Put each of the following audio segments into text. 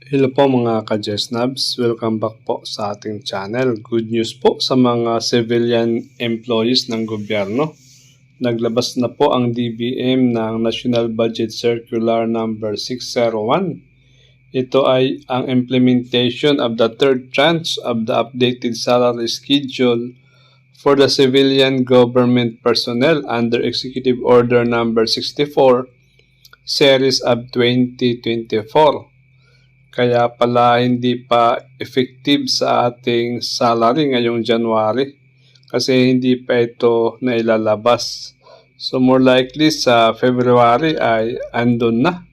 Hello po mga ka-Jesnabs, welcome back po sa ating channel. Good news po sa mga civilian employees ng gobyerno. Naglabas na po ang DBM ng National Budget Circular number 601. Ito ay ang implementation of the third tranche of the updated salary schedule for the civilian government personnel under Executive Order number 64, Series of 2024. Kaya pala hindi pa effective sa ating salary ngayong January kasi hindi pa ito nailalabas. So more likely sa February ay andun na.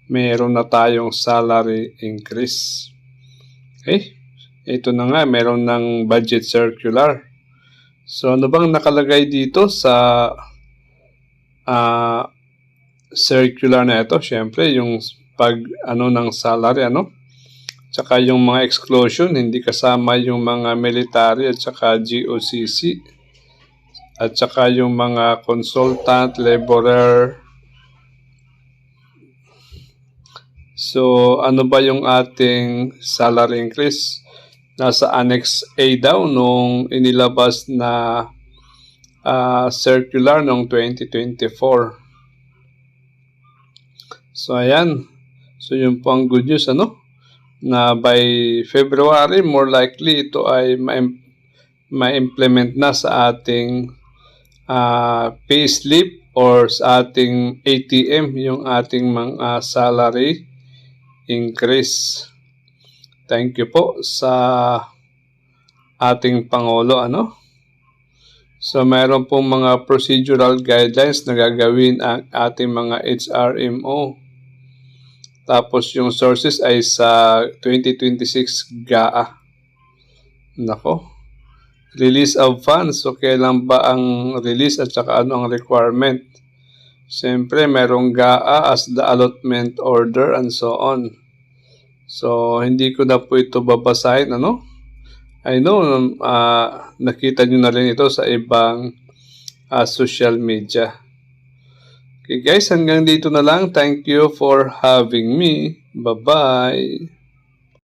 Meron na tayong salary increase. Okay? Ito na nga, meron ng budget circular. So ano bang nakalagay dito sa circular na ito? Siyempre yung pag ng salary tsaka yung mga exclusion, hindi kasama yung mga military at tsaka GOCC at tsaka yung mga consultant, laborer. So ano ba yung ating salary increase? Nasa Annex A daw nung inilabas na circular noong 2024. So ayan. So yun po ang good news na by February more likely ito ay ma-implement na sa ating payslip or sa ating ATM yung ating mga salary increase. Thank you po sa ating Pangulo So mayroon pong mga procedural guidelines na gagawin ang ating mga HRMO. Tapos yung sources ay sa 2026 GAA. Nako. Release of funds. So kailan ba ang release at saka ano ang requirement? Siyempre merong GAA as the allotment order and so on. So hindi ko na po ito babasahin I know nakita nyo na rin ito sa ibang social media. Okay guys, hanggang dito na lang. Thank you for having me. Bye-bye.